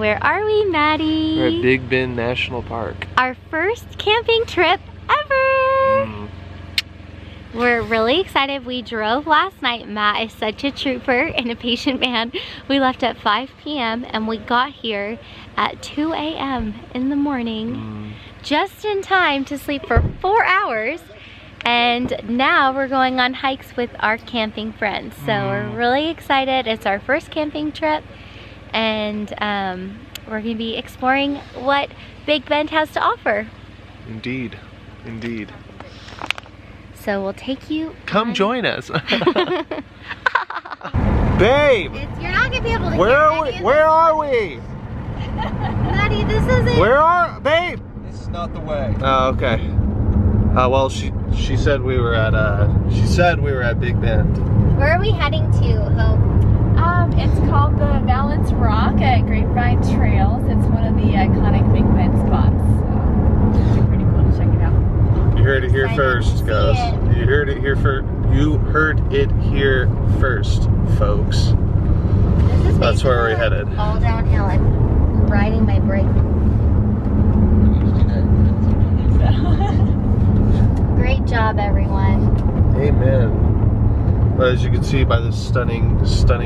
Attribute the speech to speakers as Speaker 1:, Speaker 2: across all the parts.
Speaker 1: Where are we, Maddie?
Speaker 2: We're at Big Bend National Park.
Speaker 1: Our first camping trip ever! We're really excited. We drove last night. Matt is such a trooper and a patient man. We left at 5 p.m. and we got here at 2 a.m. in the morning. Just in time to sleep for 4 hours. And now we're going on hikes with our camping friends. So we're really excited. It's our first camping trip. And we're going to be exploring what Big Bend has to offer.
Speaker 2: Indeed. Indeed.
Speaker 1: So we'll take you.
Speaker 2: Come join us. Babe!
Speaker 1: You're not going to be able to
Speaker 2: Where are we? Where are we?
Speaker 1: Maddie, this isn't.
Speaker 2: Where are, babe?
Speaker 3: This is not the way.
Speaker 2: Oh, okay. Well, she said we were at Big Bend.
Speaker 1: Where are we heading to, Hope?
Speaker 4: It's called the Balance Rock at Grapevine Trails. It's one of the iconic Big Bend spots. So it's pretty cool to check it out.
Speaker 2: You heard it here first, guys. You heard it here first. You heard it here first, folks.
Speaker 1: This is
Speaker 2: That's where we're headed.
Speaker 1: All downhill. I'm riding my brake. Great job, everyone.
Speaker 2: Amen. Well, as you can see by this stunning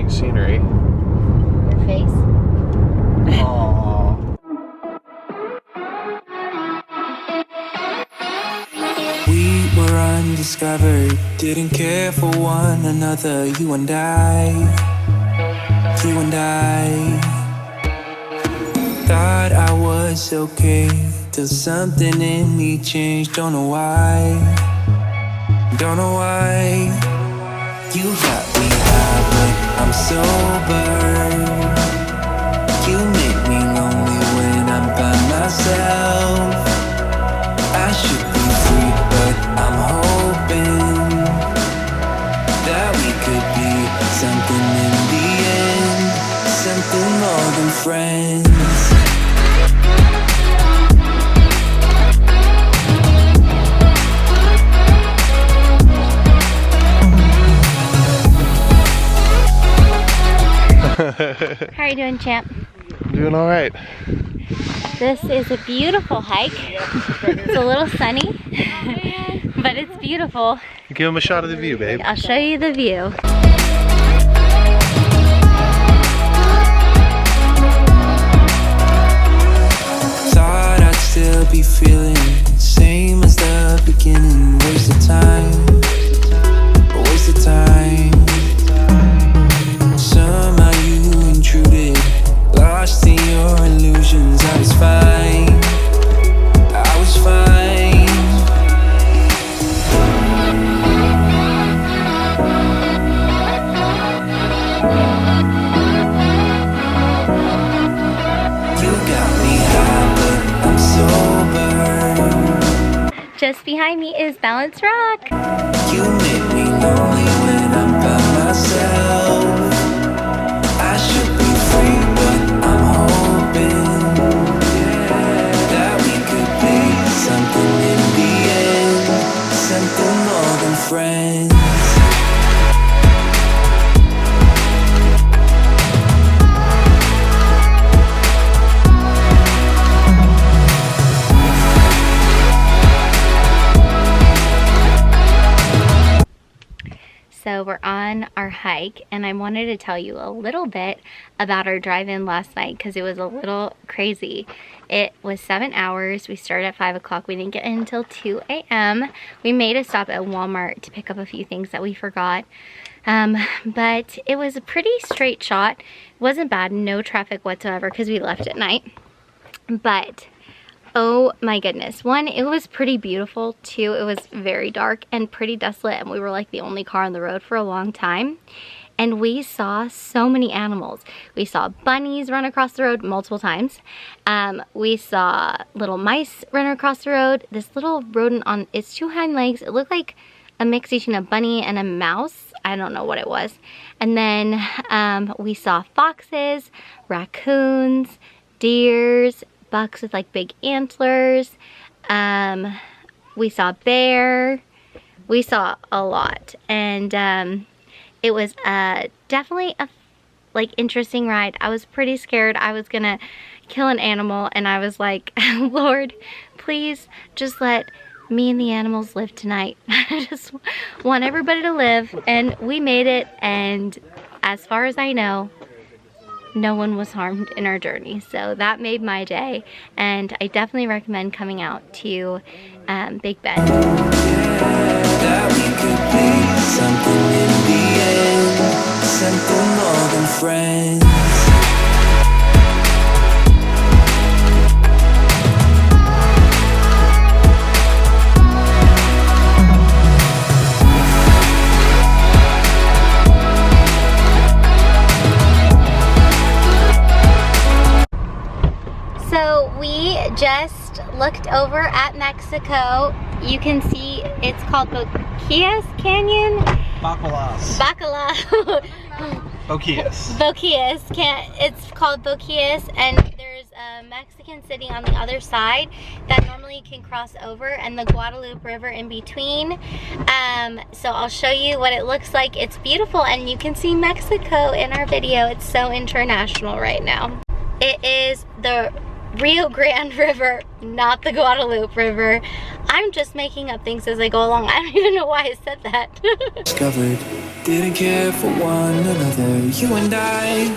Speaker 2: scenery.
Speaker 1: Your face.
Speaker 2: Aww.
Speaker 5: We were undiscovered, didn't care for one another, you and I. Thought I was okay, till something in me changed, don't know why. You got me high, but I'm sober. You make me lonely when I'm by myself. I should be free, but I'm hoping that we could be something in the end, something more than friends.
Speaker 1: How are you doing, champ?
Speaker 2: I'm doing all right.
Speaker 1: This is a beautiful hike. It's a little sunny, but it's beautiful.
Speaker 2: Give him a shot of the view, babe.
Speaker 1: I'll show you the view.
Speaker 5: Thought I'd still be feeling same as the beginning. Waste of time. Somehow you intruded, lost in your illusions. I was fine. You got me high, but I'm sober.
Speaker 1: Just behind me is Balance Rock.
Speaker 5: You make me lonely when I'm by myself. I should be free, but I'm hoping that we could be something in the end, something more than friends.
Speaker 1: So we're on our hike, and I wanted to tell you a little bit about our drive-in last night because it was a little crazy. It was 7 hours. We started at 5 o'clock. We didn't get in until 2 a.m. We made a stop at Walmart to pick up a few things that we forgot. But it was a pretty straight shot. It wasn't bad, no traffic whatsoever because we left at night. But oh my goodness. One, it was pretty beautiful. Two, it was very dark and pretty desolate, and we were like the only car on the road for a long time. And we saw so many animals. We saw bunnies run across the road multiple times. We saw little mice run across the road. This little rodent on its 2 hind legs, it looked like a mix between a bunny and a mouse. I don't know what it was. And then we saw foxes, raccoons, deers, bucks with like big antlers. We saw bear. We saw a lot, and it was definitely a interesting ride. I was pretty scared I was gonna kill an animal, and I was like, Lord, please just let me and the animals live tonight. I just want everybody to live, and we made it, and as far as I know, no one was harmed in our journey. So that made my day, and I definitely recommend coming out to Big Bend.
Speaker 5: That we could be something in the end, something more than friends.
Speaker 1: So we just looked over at Mexico. You can see it's called Boquillas Canyon.
Speaker 2: Bacalas.
Speaker 1: Bacala.
Speaker 2: Boquillas.
Speaker 1: Boquillas. It's called Boquillas, and there's a Mexican city on the other side that normally you can cross over, and the Guadalupe River in between. So I'll show you what it looks like. It's beautiful, and you can see Mexico in our video. It's so international right now. It is the Rio Grande River, not the Guadalupe River. I'm just making up things as I go along. I don't even know why I said that.
Speaker 5: Discovered, didn't care for one another. You and I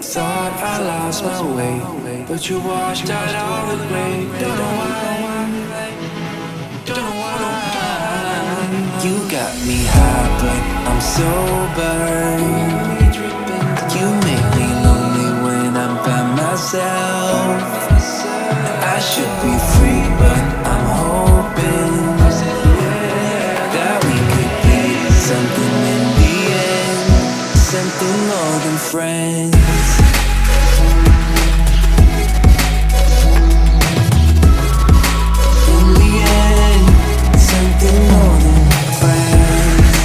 Speaker 5: thought I lost my way, but you washed out all the gray. Don't know why, don't know why. You got me high, but I'm sober. You make me lonely when I'm by myself. I should be free, but I'm hoping that we could be something in the end, something more than friends. In the end, something more than friends.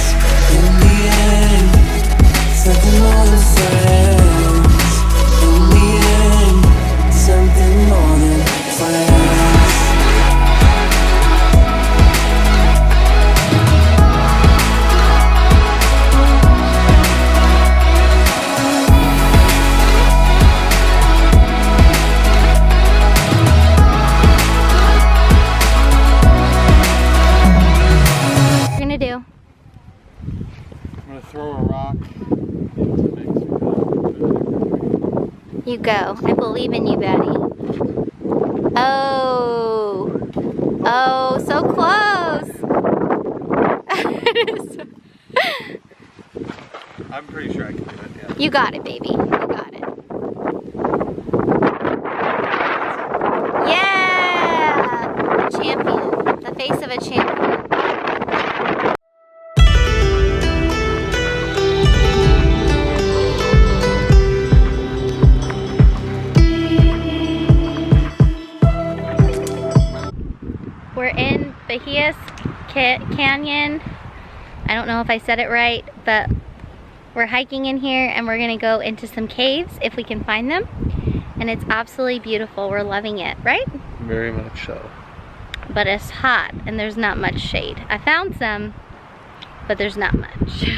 Speaker 5: In the end, something more than friends. In the end, something more than friends.
Speaker 1: What are you gonna do?
Speaker 2: I'm gonna throw a rock into Mexico.
Speaker 1: You go. I believe in you, Betty. Oh. Oh, so close.
Speaker 2: I'm pretty sure I can do it, yeah.
Speaker 1: You got it, baby. You got it. Yeah! Champion. The face of a champion. We're in Boquillas Canyon. I don't know if I said it right, but we're hiking in here, and we're gonna go into some caves if we can find them. And it's absolutely beautiful. We're loving it, right?
Speaker 2: Very much so.
Speaker 1: But it's hot and there's not much shade. I found some, but there's not much.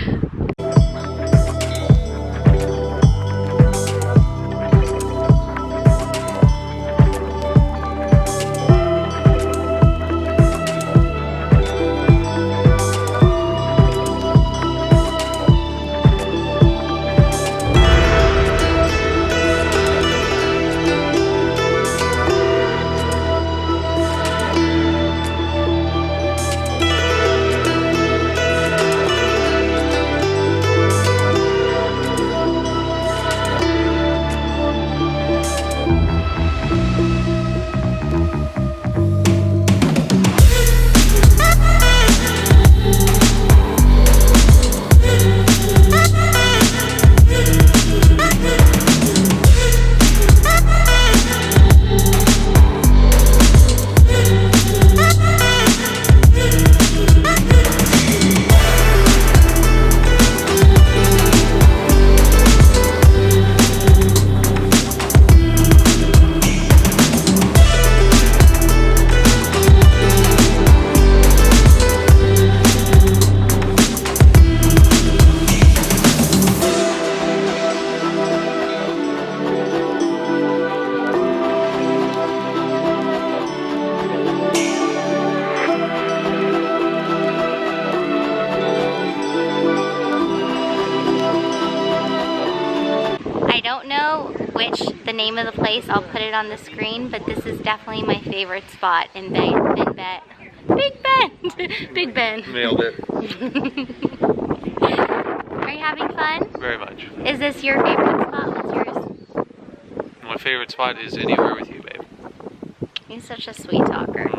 Speaker 1: name of the place, I'll put it on the screen, but this is definitely my favorite spot in Big Bend. Big Bend.
Speaker 2: Nailed it.
Speaker 1: Are you having fun?
Speaker 2: Very much.
Speaker 1: Is this your favorite spot? What's yours?
Speaker 2: My favorite spot is anywhere with you, babe.
Speaker 1: He's such a sweet talker.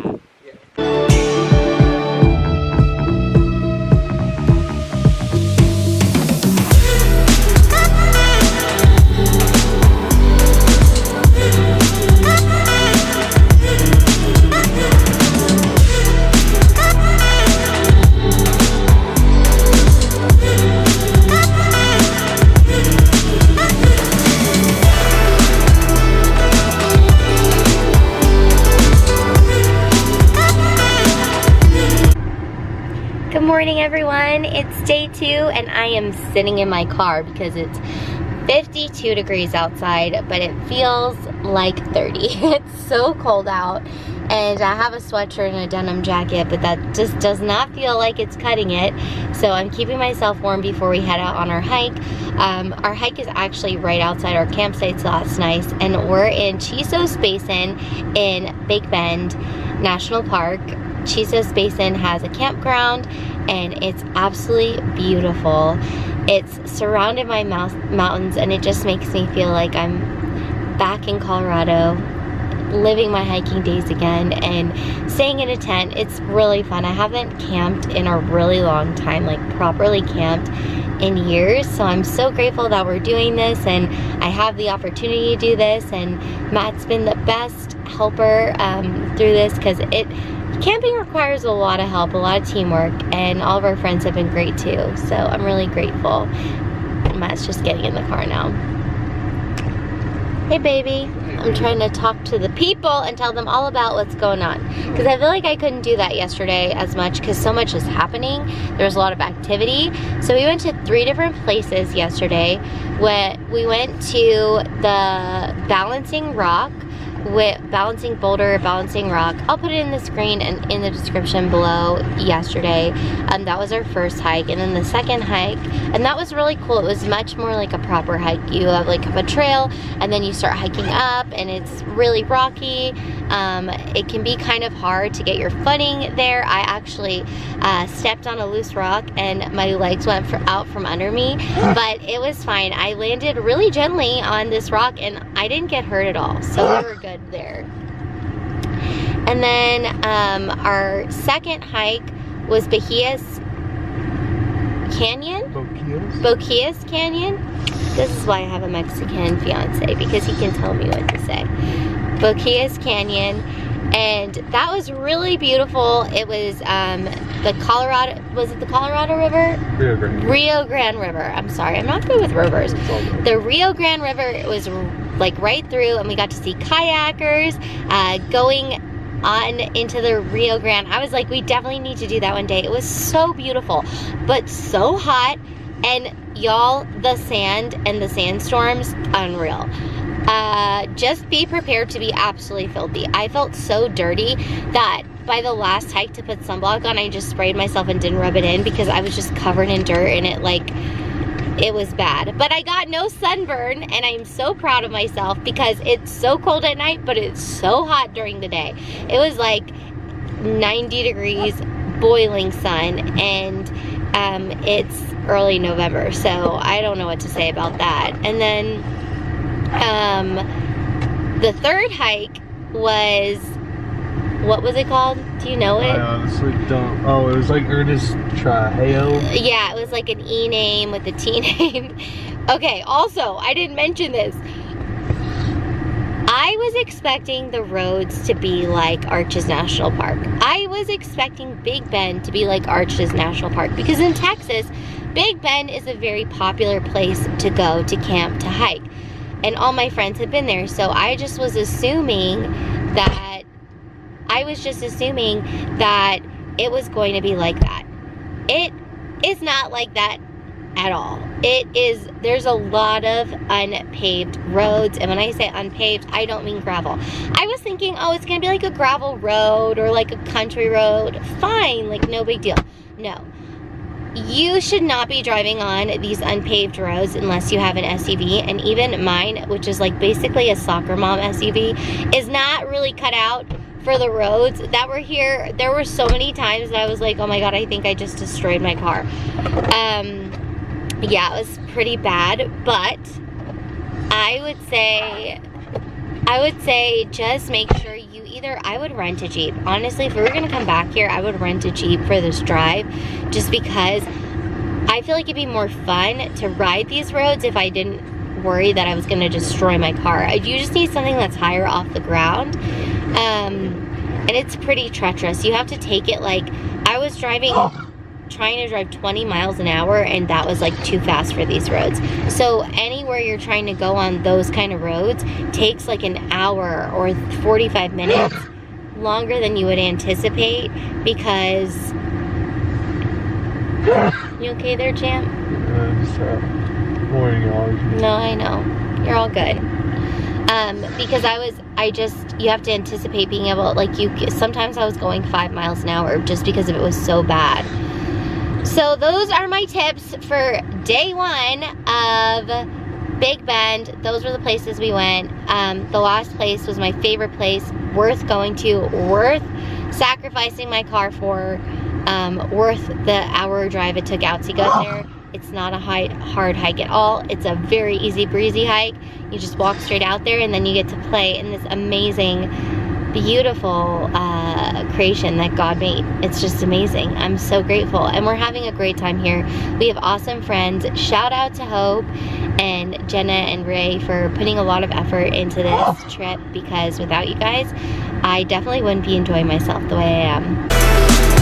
Speaker 1: Good morning, everyone. It's day 2 and I am sitting in my car because it's 52 degrees outside, but it feels like 30. It's so cold out, and I have a sweatshirt and a denim jacket, but that just does not feel like it's cutting it. So I'm keeping myself warm before we head out on our hike. Our hike is actually right outside our campsite, so that's nice. And we're in Chisos Basin in Big Bend National Park. Chisos Basin has a campground and it's absolutely beautiful. It's surrounded by mountains, and it just makes me feel like I'm back in Colorado, living my hiking days again and staying in a tent. It's really fun. I haven't camped in a really long time, like properly camped in years, so I'm so grateful that we're doing this and I have the opportunity to do this, and Matt's been the best helper through this, because camping requires a lot of help, a lot of teamwork, and all of our friends have been great too, so I'm really grateful. Matt's just getting in the car now. Hey baby, I'm trying to talk to the people and tell them all about what's going on, because I feel like I couldn't do that yesterday as much because so much is happening. There's a lot of activity. So we went to 3 different places yesterday. We went to the Balancing Rock, with Balancing Boulder, Balancing Rock. I'll put it in the screen and in the description below yesterday. That was our first hike, and then the second hike, and that was really cool. It was much more like a proper hike. You have like a trail, and then you start hiking up, and it's really rocky. It can be kind of hard to get your footing there. I actually stepped on a loose rock and my legs went out from under me, but it was fine. I landed really gently on this rock and I didn't get hurt at all, so we were good there. And then our second hike was Boquillas Canyon? Boquillas Canyon? This is why I have a Mexican fiance, because he can tell me what to say. Boquillas Canyon, and that was really beautiful. It was the Colorado, was it the Colorado River? Rio Grande River. I'm sorry, I'm not good with rivers. The Rio Grande River, it was like right through, and we got to see kayakers going on into the Rio Grande. I was like, we definitely need to do that one day. It was so beautiful, but so hot, and y'all, the sand and the sandstorms, unreal. Just be prepared to be absolutely filthy. I felt so dirty that by the last hike to put sunblock on, I just sprayed myself and didn't rub it in because I was just covered in dirt, and it was bad. But I got no sunburn, and I'm so proud of myself because it's so cold at night, but it's so hot during the day. It was like 90 degrees, boiling sun, and it's early November, so I don't know what to say about that. And then the third hike was, what was it called? Do you know it?
Speaker 2: I honestly don't. Oh, it was like Ernest Trujillo.
Speaker 1: Yeah, it was like an E name with a T name. Okay, also, I didn't mention this. I was expecting the roads to be like Arches National Park. I was expecting Big Bend to be like Arches National Park, because in Texas, Big Bend is a very popular place to go to camp, to hike. And all my friends have been there, so I just was assuming that, it was going to be like that. It is not like that at all. There's a lot of unpaved roads, and when I say unpaved, I don't mean gravel. I was thinking, oh, it's gonna be like a gravel road or like a country road. Fine, like no big deal. No. you should not be driving on these unpaved roads unless you have an SUV, and even mine, which is like basically a soccer mom SUV, is not really cut out for the roads that were here. There were so many times that I was like, oh my god, I think I just destroyed my car. Yeah, it was pretty bad, but I would say just make sure you I would rent a Jeep. Honestly, if we were gonna come back here, I would rent a Jeep for this drive, just because I feel like it'd be more fun to ride these roads if I didn't worry that I was gonna destroy my car. You just need something that's higher off the ground, and it's pretty treacherous. You have to take it like, I was trying to drive 20 miles an hour, and that was like too fast for these roads. So anywhere you're trying to go on those kind of roads takes like an hour or 45 minutes longer than you would anticipate, because you okay there, champ?
Speaker 2: Just morning allergies.
Speaker 1: No, I know, you're all good. Because you have to anticipate being able, like, sometimes I was going 5 miles an hour just because it was so bad. So those are my tips for day 1 of Big Bend. Those were the places we went. The last place was my favorite place, worth going to, worth sacrificing my car for, worth the hour drive it took out to get there. It's not a hard hike at all. It's a very easy breezy hike. You just walk straight out there, and then you get to play in this amazing, beautiful creation that God made. It's just amazing. I'm so grateful, and we're having a great time here. We have awesome friends. Shout out to Hope and Jenna and Ray for putting a lot of effort into this trip, because without you guys, I definitely wouldn't be enjoying myself the way I am.